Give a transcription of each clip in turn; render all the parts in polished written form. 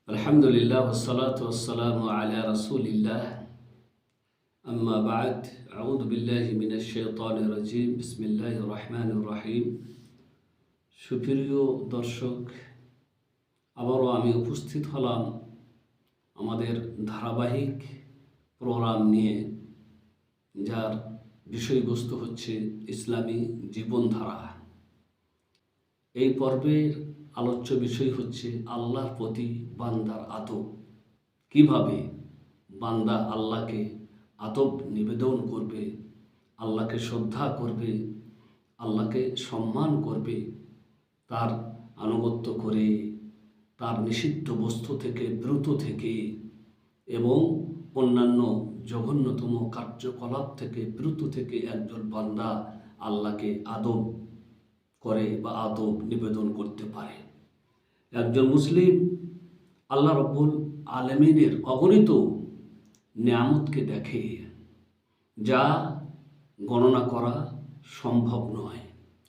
আলহামদুলিল্লাহ ওয়াসসালাতু ওয়াসসালামু আলা রাসূলিল্লাহ আম্মা বা'দ আউযু বিল্লাহি মিনাশ শাইতানির রাজীম বিসমিল্লাহির রহমানির রহিম। সুপ্রিয় দর্শক, আবারও আমি উপস্থিত হলাম আমাদের ধারাবাহিক প্রোগ্রাম নিয়ে, যার বিষয়বস্তু হচ্ছে ইসলামী জীবনধারা। এই পর্বের আলোচ্য বিষয় হচ্ছে আল্লাহর প্রতি বান্দার আদব। কিভাবে বান্দা আল্লাহকে আদব নিবেদন করবে, আল্লাহকে শ্রদ্ধা করবে, আল্লাহকে সম্মান করবে, তার আনুগত্য করে, তার নিষিদ্ধ বস্তু থেকে বিরত থেকে এবং অন্যান্য জঘন্যতম কার্যকলাপ থেকে বিরত থেকে একজন বান্দা আল্লাহকে আদব করে বা আদব নিবেদন করতে পারে। একজন মুসলিম আল্লাহ রব্বুল আলামিনের অগণিত নিয়ামতকে দেখে, যা গণনা করা সম্ভব নয়।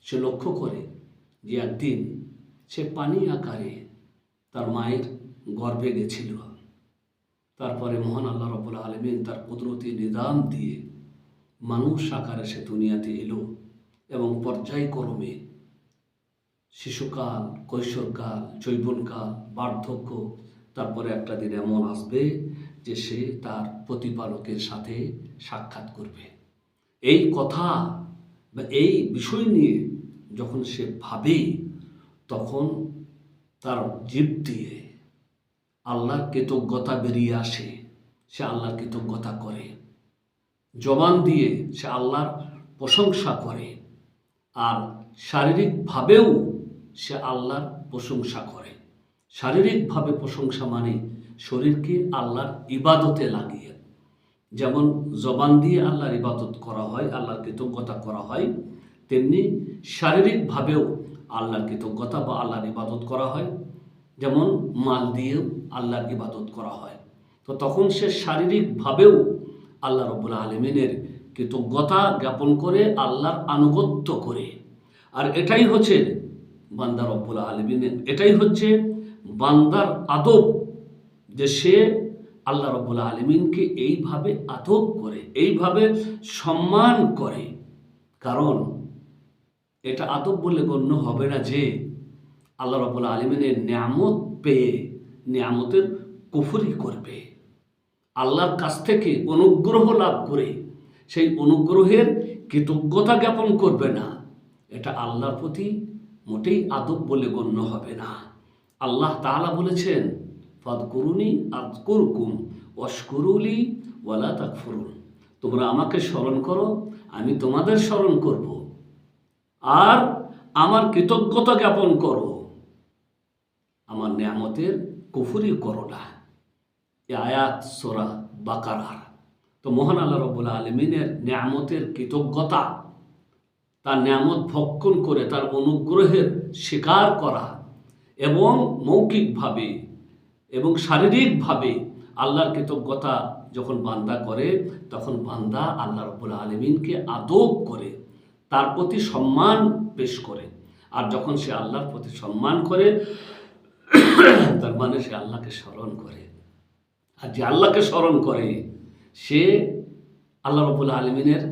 সে লক্ষ্য করে যে একদিন সে পানি আকারে তার মায়ের গর্ভে গেছিল, তারপরে মহান আল্লাহ রব্বুল আলামিন তার কুদরতি নিজাম দিয়ে মানুষ আকারে সে দুনিয়াতে এলো এবং পর্যায়ক্রমে শিশুকাল, কৈশোরকাল, যৌবনকাল, বার্ধক্য, তারপরে একটা দিন এমন আসবে যে সে তার প্রতিপালকের সাথে সাক্ষাৎ করবে। এই কথা বা এই বিষয় নিয়ে যখন সে ভাবে, তখন তার জিভ দিয়ে আল্লাহর কৃতজ্ঞতা বেরিয়ে আসে, সে আল্লাহর কৃতজ্ঞতা করে। জবান দিয়ে সে আল্লাহর প্রশংসা করে, আর শারীরিকভাবেও সে আল্লাহর প্রশংসা করে। শারীরিকভাবে প্রশংসা মানে শরীরকে আল্লাহর ইবাদতে লাগিয়ে, যেমন জবান দিয়ে আল্লাহর ইবাদত করা হয়, আল্লাহর কৃতজ্ঞতা করা হয়, তেমনি শারীরিকভাবেও আল্লাহর কৃতজ্ঞতা বা আল্লাহর ইবাদত করা হয়। যেমন মাল দিয়েও আল্লাহর ইবাদত করা হয়। তো তখন সে শারীরিকভাবেও আল্লাহ রব্বুল আলামিনের কৃতজ্ঞতা জ্ঞাপন করে, আল্লাহর আনুগত্য করে। আর এটাই হচ্ছে বান্দা রব্বুল আলামিনের, এটাই হচ্ছে বান্দার আদব, যে সে আল্লাহ রব্বুল আলামিনকে এইভাবে আদব করে, এইভাবে সম্মান করে। কারণ এটা আদব বলে গণ্য হবে না যে আল্লাহ রব্বুল আলামিনের নিয়ামত পেয়ে নিয়ামতের কুফরি করবে, আল্লাহর কাছ থেকে অনুগ্রহ লাভ করে সেই অনুগ্রহের কৃতজ্ঞতা জ্ঞাপন করবে না। এটা আল্লাহর প্রতি মোটেই আদব বলে গণ্য হবে না। আল্লাহ তাআলা বলেছেন, ফাদকুরুনি আযকুরকুম ওয়াশকুরুলি ওয়ালা তাকফুরুন। তোমরা আমাকে স্মরণ করো, আমি তোমাদের স্মরণ করব, আর আমার কৃতজ্ঞতা জ্ঞাপন করো, আমার নিয়ামতের কুফরি করো না। এই আয়াত সূরা বাকারার। তো মহান আল্লাহ রাব্বুল আলামিনের নিয়ামতের কৃতজ্ঞতা, তার নিয়ামত ভক্ষণ করে তার অনুগ্রহের স্বীকার করা এবং মৌখিকভাবে এবং শারীরিকভাবে আল্লাহর কৃতজ্ঞতা যখন বান্দা করে, তখন বান্দা আল্লাহ রাব্বুল আলামিনকে আদব করে, তার প্রতি সম্মান পেশ করে। আর যখন সে আল্লাহর প্রতি সম্মান করে, তার মানে সে আল্লাহকে স্মরণ করে। আর যে আল্লাহকে স্মরণ করে, সে আল্লাহ রাব্বুল আলামিনের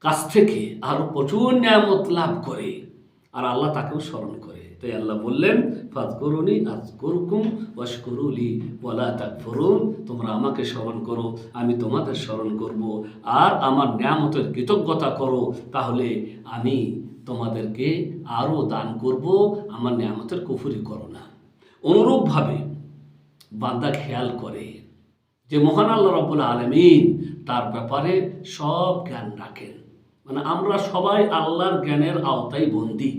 কাছ থেকে আরো প্রচুর নিয়ামত লাভ করে, আর আল্লাহ তাকেও স্মরণ করে। তাই আল্লাহ বললেন, ফাযকুরুনি আযকুরকুম ওয়াশকুরুলি ওয়ালা তাকফুরুন। তোমরা আমাকে স্মরণ করো, আমি তোমাদের স্মরণ করব, আর আমার নিয়ামতের কৃতজ্ঞতা করো, তাহলে আমি তোমাদেরকে আরো দান করব, আমার নিয়ামতের কুফরি করো না। অনুরূপভাবে বান্দা খেয়াল করে যে মহান আল্লাহ রাব্বুল আলামিন তার ব্যাপারে সব জ্ঞান রাখেন। মানে আমরা সবাই আল্লাহর জ্ঞানের আওতায় বন্দী,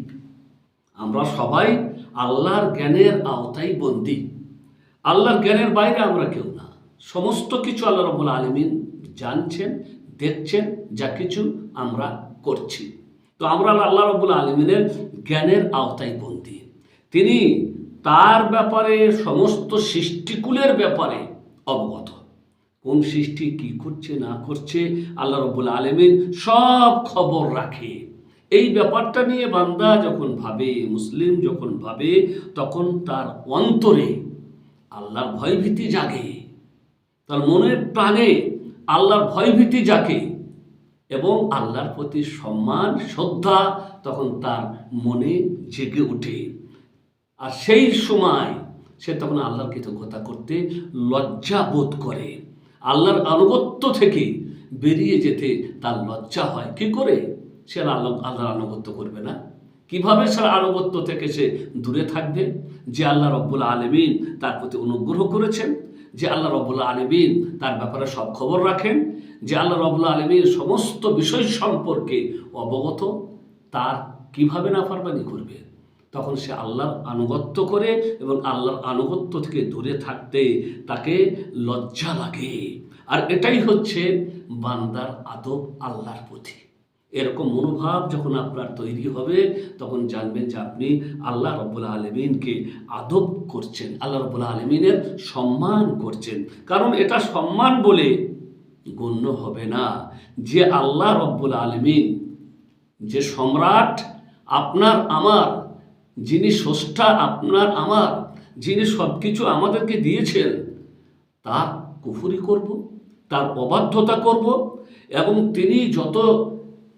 আমরা সবাই আল্লাহর জ্ঞানের আওতায় বন্দী। আল্লাহর জ্ঞানের বাইরে আমরা কেউ না। সমস্ত কিছু আল্লাহ রাব্বুল আলামিন জানছেন, দেখছেন, যা কিছু আমরা করছি। তো আমরা আল্লাহ রাব্বুল আলামিনের জ্ঞানের আওতায় বন্দী। তিনি তার ব্যাপারে, সমস্ত সৃষ্টিকুলের ব্যাপারে অবগত। কোন সৃষ্টি কি করছে না করছে, আল্লাহ রাব্বুল আলামিন সব খবর রাখে। এই ব্যাপারটা নিয়ে বান্দা যখন ভাবে, মুসলিম যখন ভাবে, তখন তার অন্তরে আল্লাহর ভয়ভীতি জাগে, তার মনের প্রাণে আল্লাহর ভয়ভীতি জাগে এবং আল্লাহর প্রতি সম্মান শ্রদ্ধা তখন তার মনে জেগে ওঠে। আর সেই সময় সে তখন আল্লাহর কৃতজ্ঞতা করতে লজ্জা বোধ করে। আল্লাহর আনুগত্য থেকে বেরিয়ে যেতে তার লজ্জা হয়। কি করে সে আল্লাহর আনুগত্য করবে না? কিভাবে সে আনুগত্য থেকে সে দূরে থাকবে? যে আল্লাহ রব্বুল আলামিন তার প্রতি অনুগ্রহ করেছেন, যে আল্লাহ রব্বুল আলামিন তার ব্যাপারে সব খবর রাখেন, যে আল্লাহ রব্বুল আলামিন সমস্ত বিষয় সম্পর্কে অবগত, তার কিভাবে নাফরমানি করবে? তখন সে আল্লাহর আনুগত্য করে এবং আল্লাহর আনুগত্য থেকে দূরে থাকতে তাকে লজ্জা লাগে। আর এটাই হচ্ছে বান্দার আদব আল্লাহর প্রতি। এরকম মনোভাব যখন আপনার তৈরি হবে তখন জানবেন যে আপনি আল্লাহ রব্বুল আলামিনকে আদব করছেন, আল্লাহ রব্বুল আলামিনের সম্মান করছেন। কারণ এটা সম্মান বলে গণ্য হবে না যে আল্লাহ রব্বুল আলামিন, যে সম্রাট আপনার আমার, যিনি স্রষ্টা আপনার আমার, যিনি সব কিছু আমাদেরকে দিয়েছেন, তার কুফরি করব, তার অবাধ্যতা করব এবং তিনি যত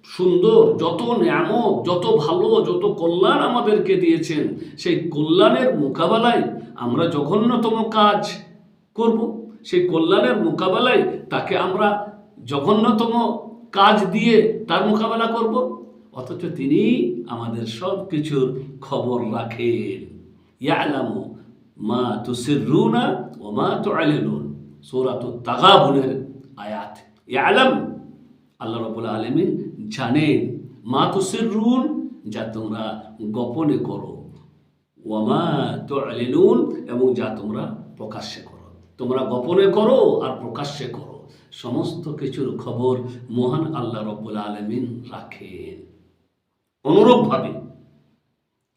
সুন্দর, যত নিয়ামত, যত ভালো, যত কল্যাণ আমাদেরকে দিয়েছেন, সেই কল্যাণের মোকাবেলায় আমরা জঘন্যতম কাজ করব। সেই কল্যাণের মোকাবেলায় তাকে আমরা জঘন্যতম কাজ দিয়ে তার মোকাবেলা করব। অথচ তিনি আমাদের সব কিছুর খবর রাখেন। ইয়ালামু মা তুসিররুনা ওয়া মা তুআলিনুন, সূরাতুত তাগাবুনের আয়াত। ইয়ালাম, আল্লাহ রাব্বুল আলামিন জানেন, মা তুসিররুন, যা তোমরা গোপনে করো, ওয়া মা তুআলিনুন, এবং যা তোমরা প্রকাশ্যে করো। তোমরা গোপনে করো আর প্রকাশ্যে করো, সমস্ত কিছুর খবর মহান আল্লাহ রাব্বুল আলামিন রাখেন। অনুরূপভাবে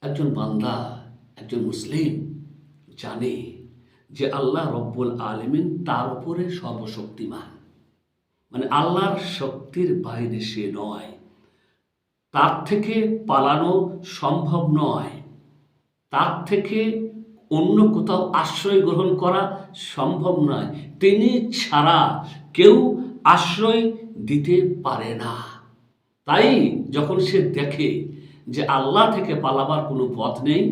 একজন বান্দা, একজন মুসলিম জানে যে আল্লাহ রব্বুল আলামিন তার উপরে সর্বশক্তিমান, মানে আল্লাহর শক্তির বাইরে সে নয়, তার থেকে পালানো সম্ভব নয়, তার থেকে অন্য কোথাও আশ্রয় গ্রহণ করা সম্ভব নয়। তিনি ছাড়া কেউ আশ্রয় দিতে পারে না। তাই যখন সে দেখে যে আল্লাহ থেকে পালাবার কোনো পথ নেই,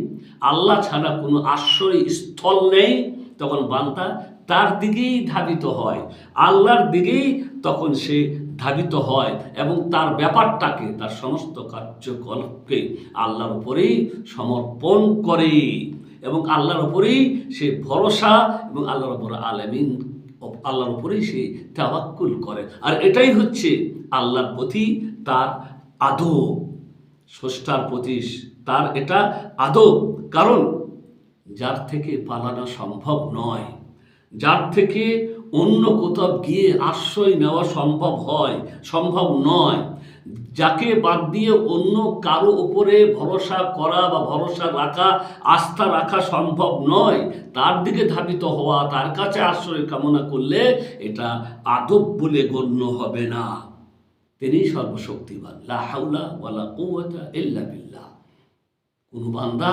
আল্লাহ ছাড়া কোনো আশ্রয় স্থল নেই, তখন বান্দা তার দিকেই ধাবিত হয়, আল্লাহর দিকেই তখন সে ধাবিত হয় এবং তার ব্যাপারটাকে, তার সমস্ত কার্যকলাপকে আল্লাহর উপরেই সমর্পণ করে এবং আল্লাহর উপরেই সে ভরসা এবং আল্লাহর উপরেই সে তাওয়াক্কুল করে। আর এটাই হচ্ছে আল্লাহর প্রতি তার আদব, স্রষ্টার প্রতি তার এটা আদব। কারণ যার থেকে পালানো সম্ভব নয়, যার থেকে অন্য কোথাও গিয়ে আশ্রয় নেওয়া সম্ভব নয়, যাকে বাদ দিয়ে অন্য কারো উপরে ভরসা করা বা ভরসা রাখা, আস্থা রাখা সম্ভব নয়, তার দিকে ধাবিত হওয়া, তার কাছে আশ্রয় কামনা করলে এটা আদব বলে গণ্য হবে না। তিনি সর্বশক্তিমান, লা হাওলা ওয়ালা কুওয়াতা ইল্লা বিল্লাহ। কোনো বান্দা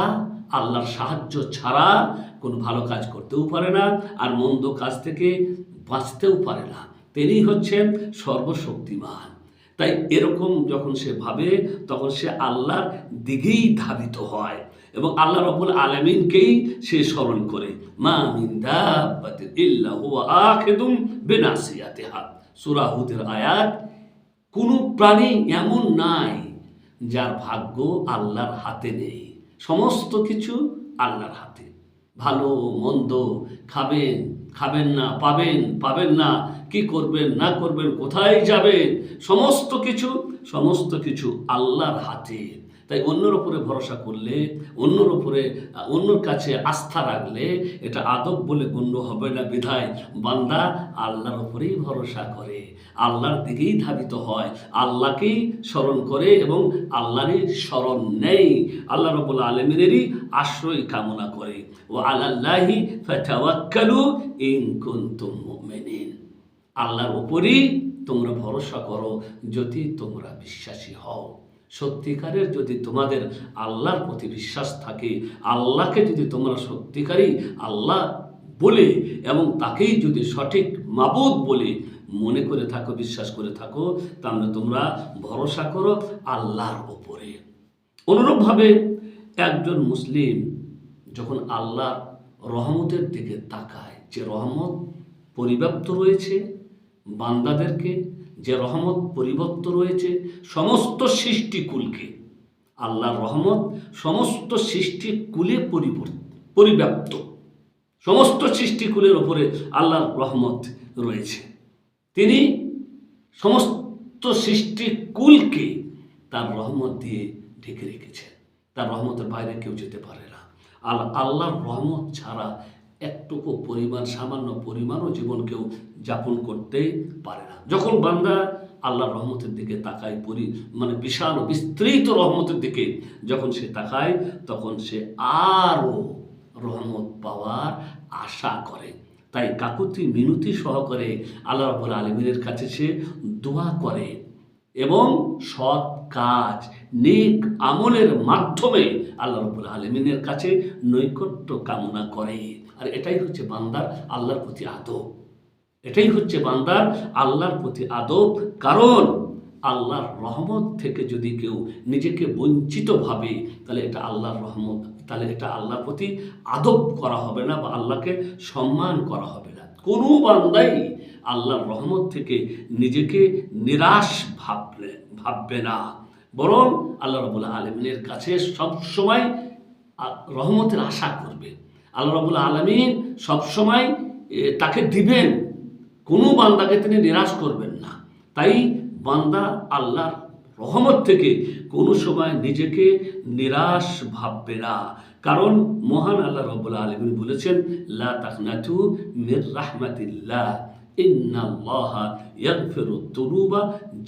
আল্লাহর সাহায্য ছাড়া কোনো ভালো কাজ করতেও পারে না, আর মন্দ কাজ থেকে বাঁচতেও পারে না। তিনি হচ্ছেন সর্বশক্তিমান। তাই এরকম যখন সে ভাবে তখন সে আল্লাহর দিকেই ধাবিত হয় এবং আল্লাহ রাব্বুল আলামিনকেই সে স্মরণ করে। মা মিন দাব্বাতিন ইল্লা হুয়া আখিযুম বিনাসিয়াতিহা, সূরা হুদের আয়াত। কোনো প্রাণী এমন নাই যার ভাগ্য আল্লাহর হাতে নেই। সমস্ত কিছু আল্লাহর হাতে। ভালো মন্দ, খাবেন না, পাবেন না, কি করবেন না করবেন, কোথায় যাবেন, সমস্ত কিছু আল্লাহর হাতে। তাই অন্যর উপরে ভরসা করলে, অন্যর কাছে আস্থা রাখলে এটা আদব বলে গণ্য হবে না। বিধায় বান্দা আল্লাহর উপরেই ভরসা করে, আল্লাহর দিকেই ধাবিত হয়, আল্লাহকেই স্মরণ করে এবং আল্লাহরই শরণ নেই, আল্লাহ রাব্বুল আলামিনেরই আশ্রয় কামনা করে। ও আলাল্লাহি ফাতাওয়াক্কালু ইন কুনতুম মুমিনিন, আল্লাহর উপরেই তোমরা ভরসা করো যদি তোমরা বিশ্বাসী হও। সত্যিকারের যদি তোমাদের আল্লাহর প্রতি বিশ্বাস থাকে, আল্লাহকে যদি তোমরা সত্যিকারই আল্লাহ বলে এবং তাকেই যদি সঠিক মাবুদ বলে মনে করে থাকো, বিশ্বাস করে থাকো, তাহলে তোমরা ভরসা করো আল্লাহর ওপরে। অনুরূপভাবে একজন মুসলিম যখন আল্লাহর রহমতের দিকে তাকায়, যে রহমত পরিব্যাপ্ত রয়েছে বান্দাদেরকে, যে রহমত পরিবর্ত রয়েছে সমস্ত সৃষ্টিকুলকে, আল্লাহর রহমত সমস্ত সৃষ্টিকুলে পরিব্যাপ্ত, সমস্ত সৃষ্টিকুলের ওপরে আল্লাহর রহমত রয়েছে। তিনি সমস্ত সৃষ্টিকুলকে তার রহমত দিয়ে ঢেকে রেখেছেন। তার রহমতের বাইরে কেউ যেতে পারে না। আর আল্লাহর রহমত ছাড়া একটুকু পরিমাণ, সামান্য পরিমাণও জীবন কেউ যাপন করতে পারে না। যখন বান্দা আল্লাহর রহমতের দিকে তাকায়, বিশাল ও বিস্তৃত রহমতের দিকে যখন সে তাকায়, তখন সে আরও রহমত পাওয়ার আশা করে। তাই কাকুতি মিনতি সহকারে আল্লাহ রাব্বুল আলামিনের কাছে সে দোয়া করে এবং সৎ কাজ, নেক আমলের মাধ্যমে আল্লাহ রাব্বুল আলামিনের কাছে নৈকট্য কামনা করে। আর এটাই হচ্ছে বান্দার আল্লাহর প্রতি আদব, এটাই হচ্ছে বান্দার আল্লাহর প্রতি আদব। কারণ আল্লাহর রহমত থেকে যদি কেউ নিজেকে বঞ্চিত ভাবে, তাহলে এটা আল্লাহর রহমত, তাহলে এটা আল্লাহর প্রতি আদব করা হবে না বা আল্লাহকে সম্মান করা হবে না। কোনো বান্দাই আল্লাহর রহমত থেকে নিজেকে নিরাশ ভাববে না, বরং আল্লাহ রাব্বুল আলামিনের কাছে সবসময় রহমতের আশা করবে। আল্লাহ রাব্বুল আলামিন সবসময় তাকে দিবেন, কোনো বান্দাকে তিনি নিরাশ করবেন না। তাই বান্দা আল্লাহর রহমত থেকে কোনো সময় নিজেকে নিরাশ ভাববে না। কারণ মহান আল্লাহ রাব্বুল আলামিন বলেছেন, লা তাকনাতু মির রাহমাতিল্লাহ ইন্নাল্লাহা ইয়াগফিরুদ যুনুবা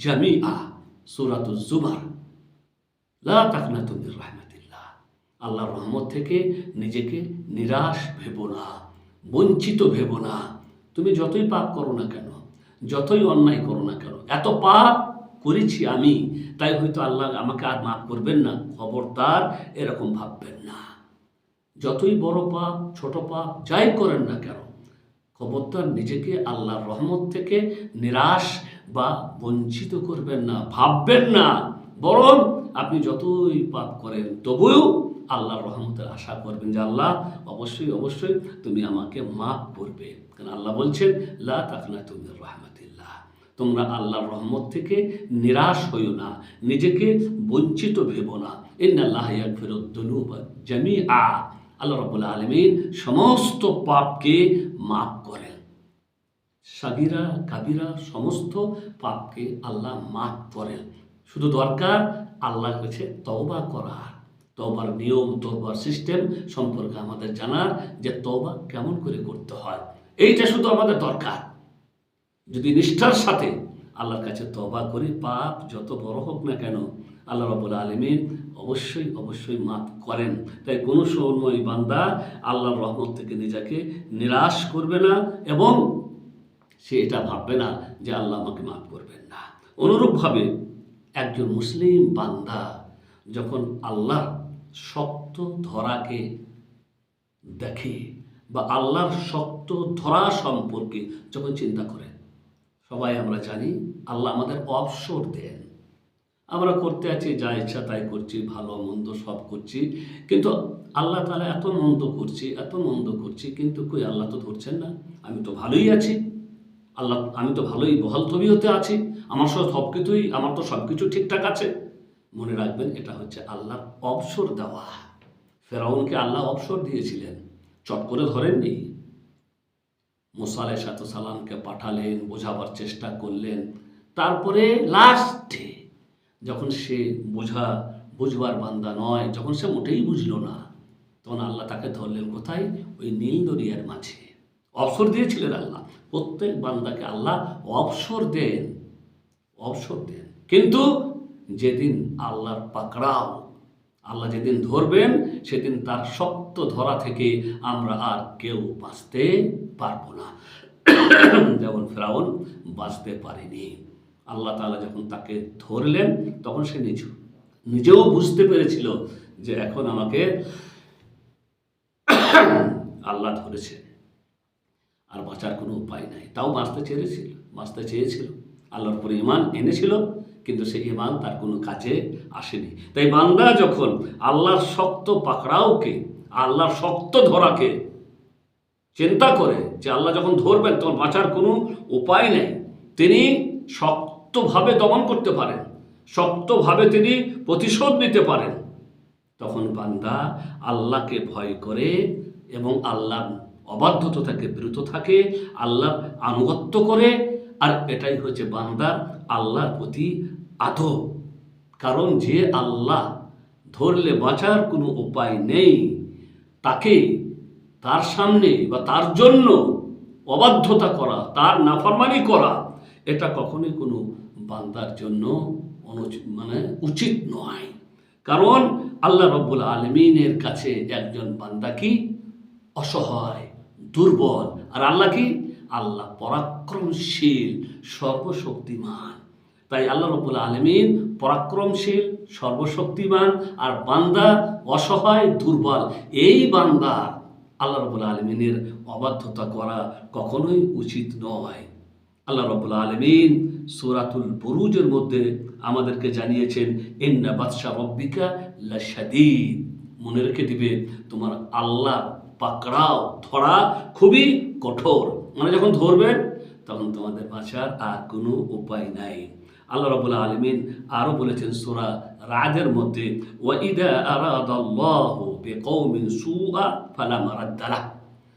জামিআ, সূরাতুজ জুমার। লা তাকনাতু মির রাহমাতিল্লাহ, আল্লাহর রহমত থেকে নিজেকে নিরাশ ভেবো না, বঞ্চিত ভেবো না। তুমি যতই পাপ করো না কেন, যতই অন্যায় করো না কেন, এত পাপ করেছি আমি, তাই হয়তো আল্লাহ আমাকে আর মাফ করবেন না, খবরদার এরকম ভাববেন না। যতই বড় পাপ, ছোট পাপ যাই করেন না কেন, খবরদার নিজেকে আল্লাহর রহমত থেকে নিরাশ বা বঞ্চিত করবেন না, ভাববেন না। বরং আপনি যতই পাপ করেন তবুও আল্লাহর রহমতের আশা করবেন যে আল্লাহ অবশ্যই অবশ্যই তুমি আমাকে মাফ করবে। কারণ আল্লাহ বলছেন, লা তাকনাতু মির রাহমাতিল্লাহ, তোমরা আল্লাহর রহমত থেকে নিরাশ হইও না, নিজেকে বঞ্চিত ভেবো না। ইন্নাল্লাহা ইয়াগফিরুদ যুনুবা জামিআ, আল্লাহ রাব্বুল আলামিন সমস্ত পাপকে মাফ করেন। সাগীরা কাবীরা সমস্ত পাপকে আল্লাহ মাফ করেন। শুধু দরকার আল্লাহর কাছে তওবা করার। তওবার নিয়ম, তওবার সিস্টেম সম্পর্কে আমাদের জানার, যে তওবা কেমন করে করতে হয়, এইটা শুধু আমাদের দরকার। যদি নিষ্ঠার সাথে আল্লাহর কাছে তওবা করি, পাপ যত বড় হোক না কেন আল্লাহ রাব্বুল আলামিন অবশ্যই অবশ্যই মাফ করেন। তাই কোনো সময় বান্দা আল্লাহর রহমত থেকে নিজেকে নিরাশ করবে না এবং সে এটা ভাববে না যে আল্লাহ আমাকে মাফ করবেন না। অনুরূপভাবে একজন মুসলিম বান্দা যখন আল্লাহর শক্ত ধরাকে দেখে বা আল্লাহর শক্ত ধরা সম্পর্কে যখন চিন্তা করে, সবাই আমরা জানি আল্লাহ আমাদের অবসর দেন, আমরা করতে আছি যা ইচ্ছা তাই করছি, ভালো মন্দ সব করছি, কিন্তু আল্লাহ তাআলা এত মন্দ করছি, কিন্তু কই আল্লাহ তো ধরছেন না, আমি তো ভালোই আছি, আল্লাহ আমি তো ভালোই বহাল তবিয়তে আছি, আমার তো সব কিছু ঠিকঠাক আছে। মনে রাখবেন, এটা হচ্ছে আল্লাহর অবসর দেওয়া। ফেরাউনকে আল্লাহ অবসর দিয়েছিলেন, চট করে ধরেননি। মুসা আলাইহিস সালামকে পাঠালেন, বোঝাবার চেষ্টা করলেন, তারপরে লাস্টে যখন সে বুঝবার বান্দা নয়, যখন সে মোটেই বুঝলো না, তখন আল্লাহ তাকে ধরলেন কোথায়? ওই নীল দরিয়ার মাঝে। অবসর দিয়েছিলেন আল্লাহ, প্রত্যেক বান্দাকে আল্লাহ অবসর দেন। কিন্তু যেদিন আল্লাহর পাকড়াও, আল্লাহ যেদিন ধরবেন, সেদিন তার শক্ত ধরা থেকে আমরা আর কেউ বাঁচতে পারবো না। যেমন ফেরাউন বাঁচতে পারেনি। আল্লাহ তাআলা যখন তাকে ধরলেন, তখন সে নিজেও বুঝতে পেরেছিল যে এখন আমাকে আল্লাহ ধরেছে। আর বাঁচার কোনো উপায় নাই। তাও বাঁচতে চেয়েছিল, আল্লাহর উপরে ঈমান এনেছিল, কিন্তু সেই ঈমান তার কোনো কাজে আসেনি। তাই বান্দা যখন আল্লাহর শক্ত পাকড়াওকে, আল্লাহর শক্ত ধরাকে চিন্তা করে যে আল্লাহ যখন ধরবেন তখন বাঁচার কোনো উপায় নেই, তিনি শক্তভাবে দমন করতে পারেন, শক্তভাবে তিনি প্রতিশোধ নিতে পারেন, তখন বান্দা আল্লাহকে ভয় করে এবং আল্লাহর অবাধ্যতা থেকে বিরত থাকে, আল্লাহর আনুগত্য করে। আর এটাই হচ্ছে বান্দার আল্লাহর প্রতি আদব। কারণ যে আল্লাহ ধরলে বাঁচার কোনো উপায় নেই, তাকে, তার সামনে বা তার জন্য অবাধ্যতা করা, তার নাফরমানি করা, এটা কখনোই কোনো বান্দার জন্য উচিত নয়। কারণ আল্লাহ রাব্বুল আলামিনের কাছে একজন বান্দা কি অসহায়, দুর্বল, আর আল্লাহ কি, আল্লাহ পরাক্রমশীল, সর্বশক্তিমান। তাই আল্লাহ রাব্বুল আলামিন পরাক্রমশীল, সর্বশক্তিমান, আর বান্দা অসহায়, দুর্বল। এই বান্দা আল্লাহ রাব্বুল আলামিনের অবাধ্যতা করা কখনোই উচিত নয়। আল্লাহ রাব্বুল আলামিন সূরাতুল বুরুজের মধ্যে আমাদেরকে জানিয়েছেন, ইন্না বাতশা রাব্বিকা লাশাদীদ। মনে রেখে দিবে, তোমার আল্লাহ পাকড়াও, ধরা খুবই কঠোর। যখন ধরবেন তখন তোমাদের বাঁচার আর কোনো উপায় নাই। আল্লাহ রাব্বুল আলামিন আরও বলেছেন সূরা রাদের মধ্যে, ওয়াইদা আরাদাল্লাহু বিকওমিন সুআ ফালা মারাদ্দা লাহ।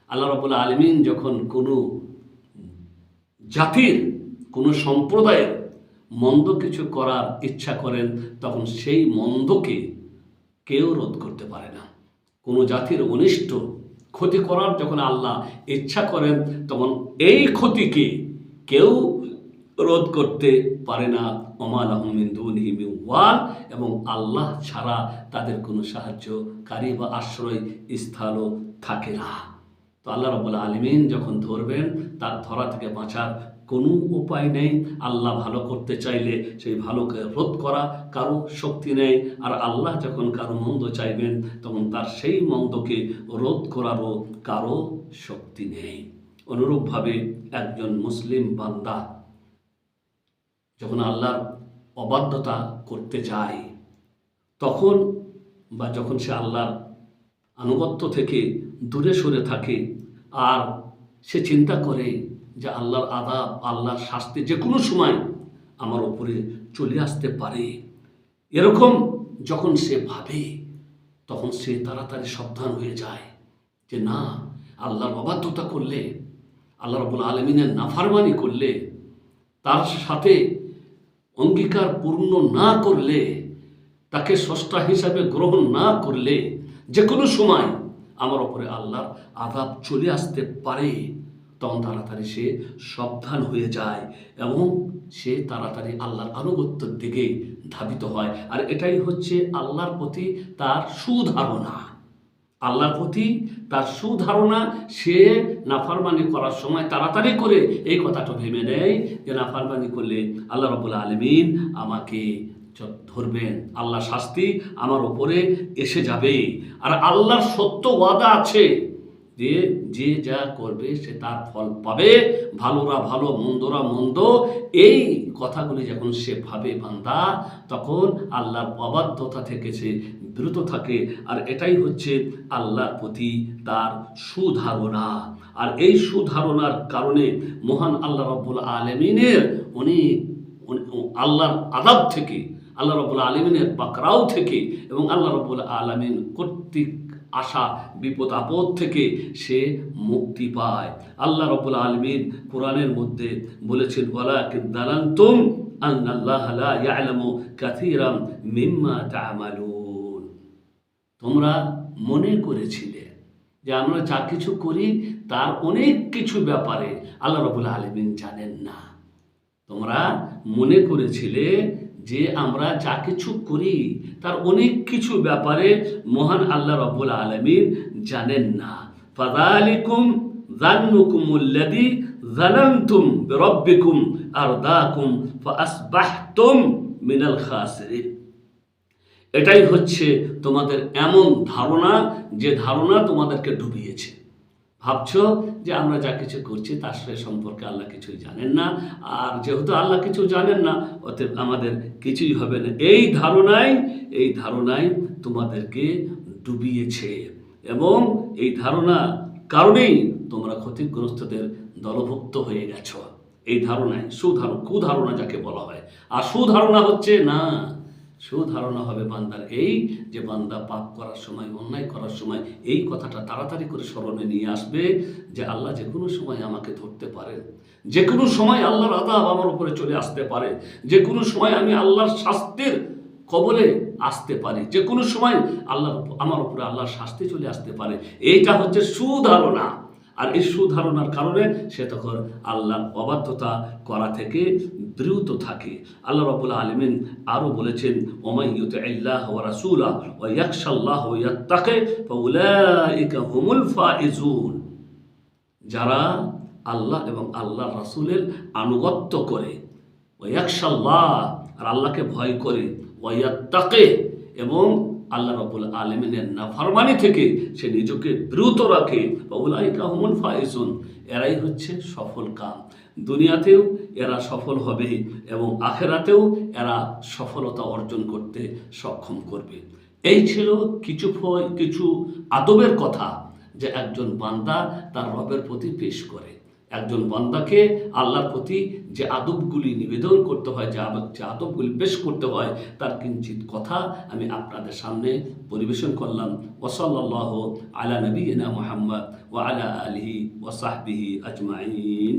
আল্লাহ রাব্বুল আলামিন যখন কোনো জাতির, কোনো সম্প্রদায়ের মন্দ কিছু করার ইচ্ছা করেন, তখন সেই মন্দকে কেউ রোধ করতে পারে না। কোনো জাতির অনিষ্ট ক্ষতি করার যখন আল্লাহ ইচ্ছা করেন, তখন এই ক্ষতিকে কেউ রোধ করতে পারে না। ওমা লাহুম মিন দুনিহি মিন ওয়াল, এবং আল্লাহ ছাড়া তাদের কোনো সাহায্যকারী বা আশ্রয় স্থলও থাকে না। তো আল্লাহ রাব্বুল আলামিন যখন ধরবেন, তার ধরা থেকে বাঁচার কোনো উপায় নেই। আল্লাহ ভালো করতে চাইলে সেই ভালোকে রোধ করা কারো শক্তি নেই, আর আল্লাহ যখন কারো মন্দ চাইবেন, তখন তার সেই মন্দকে রোধ করারও কারো শক্তি নেই। অনুরূপভাবে একজন মুসলিম বান্দা যখন আল্লাহর অবাধ্যতা করতে যায়, তখন বা যখন সে আল্লাহর আনুগত্য থেকে দূরে সরে থাকে, আর সে চিন্তা করে যে আল্লাহর আযাব, আল্লাহর শাস্তি যে কোনো সময় আমার উপরে চলে আসতে পারে, এরকম যখন সে ভাবে, তখন সে তাড়াতাড়ি সাবধান হয়ে যায় যে না, আল্লাহর অবাধ্যতা করলে, আল্লাহ রাব্বুল আলামিনের নাফরমানি করলে, তার সাথে অঙ্গীকার পূর্ণ না করলে, তাকে স্রষ্টা হিসাবে গ্রহণ না করলে, যে কোনো সময় আমার ওপরে আল্লাহর আযাব চলে আসতে পারে। তখন তাড়াতাড়ি সে সাবধান হয়ে যায় এবং সে তাড়াতাড়ি আল্লাহর আনুগত্যের দিকে ধাবিত হয়। আর এটাই হচ্ছে আল্লাহর প্রতি তার সুধারণা। আল্লাহর প্রতি তার সুধারণা। সে নাফরমানি করার সময় তাড়াতাড়ি করে এই কথাটা ভেবে নেয় যে নাফরমানি করলে আল্লাহ রাব্বুল আলামিন আমাকে ধরবেন, আল্লাহ শাস্তি আমার উপরে এসে যাবে। আর আল্লাহর সত্য ওয়াদা আছে যে যে যা করবে সে তার ফল পাবে, ভালোরা ভালো, মন্দরা মন্দ। এই কথাগুলি যখন সে ভাবে বান্দা, তখন আল্লাহর অবাধ্যতা থেকে সে বিরত থাকে। আর এটাই হচ্ছে আল্লাহর প্রতি তার সুধারণা। আর এই সুধারণার কারণে মহান আল্লাহ রাব্বুল আলামিনের অনেক আল্লাহর আযাব থেকে, আল্লাহ রাব্বুল আলামিনের পাকড়াও থেকে এবং আল্লাহ রাব্বুল আলামিন কর্তৃক আসা বিপদ আপদ থেকে সে মুক্তি পায়। আল্লাহ রাব্বুল আলামিন কোরআনের মধ্যে বলেছেন, ওয়ালাকিন যালামতুম আন্নাল্লাহা লা ইয়ালামু কাসীরাম মিম্মা তা'মালুন। তোমরা মনে করেছিলে যে আমরা যা কিছু করি তার অনেক কিছু ব্যাপারে আল্লাহ রাব্বুল আলামিন জানেন না। তোমরা মনে করেছিলে যে আমরা যা কিছু করি তার অনেক কিছু ব্যাপারে মহান আল্লাহ রাব্বুল আলামিন জানেন না। ফাযালিকুম যান্নুকুমুল্লাযী যালামতুম বিরাব্বিকুম আরদাকুম ফাআসবাহতুম মিনাল খাসিরিন। এটাই হচ্ছে তোমাদের এমন ধারণা যে ধারণা তোমাদেরকে ডুবিয়েছে। ভাবছো যে আমরা যা কিছু করছি তার সম্পর্কে আল্লাহ কিছুই জানেন না, আর যেহেতু আল্লাহ কিছু জানেন না অতএব আমাদের কিছুই হবে না, এই ধারণায় তোমাদেরকে ডুবিয়েছে, এবং এই ধারণা কারণেই তোমরা ক্ষতিগ্রস্তদের দলভুক্ত হয়ে গেছো। এই ধারণায় কুধারণা যাকে বলা হয়। আর সুধারণা হচ্ছে না, সুধারণা হবে বান্দার এই যে বান্দা পাপ করার সময়, অন্যায় করার সময় এই কথাটা তাড়াতাড়ি করে স্মরণে নিয়ে আসবে যে আল্লাহ যে কোনো সময় আমাকে ধরতে পারেন, যে কোনো সময় আল্লাহর আযাব আমার উপরে চলে আসতে পারে, যে কোনো সময় আমি আল্লাহর শাস্তির কবলে আসতে পারি, যে কোনো সময় আমার উপরে আল্লাহর শাস্তি চলে আসতে পারে। এইটা হচ্ছে সুধারণা। আর এই সুধারণার কারণে সে তখন আল্লাহর অবাধ্যতা করা থেকে দ্রুত থাকে। আল্লাহ রাব্বুল আলামিন আরও বলেছেন, ওমাই ইউতিইল্লাহ ওয়া রাসূলাহু ওয়া ইয়াখশাল্লাহ ওয়া ইয়াত্তাকি ফাউলাইকা হুমুল ফাইজুন। যারা আল্লাহ এবং আল্লাহর রাসূলের আনুগত্য করে, ওয়া ইয়াখশাল্লাহ আর আল্লাহকে ভয় করে, ওয়া ইয়াত্তাকি এবং আল্লাহ রাব্বুল আলামিনের নাফরমানি থেকে সে নিজেকে দ্রুত রাখে, ফাউলাইকা হুমুল ফাইজুন, এরাই হচ্ছে সফল কাম। দুনিয়াতেও এরা সফল হবে এবং আখেরাতেও এরা সফলতা অর্জন করতে সক্ষম করবে। এই ছিল কিছু আদবের কথা যে একজন বান্দা তার রবের প্রতি পেশ করে। একজন বান্দাকে আল্লাহর প্রতি যে আদবগুলি নিবেদন করতে হয়, যে আদবগুলি পেশ করতে হয়, তার কিঞ্চিত কথা আমি আপনাদের সামনে পরিবেশন করলাম। ওয়া সাল্লাল্লাহু আলা নবিয়িনা মুহাম্মদ ওয়া আলা আলিহি ওয়া সাহবিহি আজমাইন।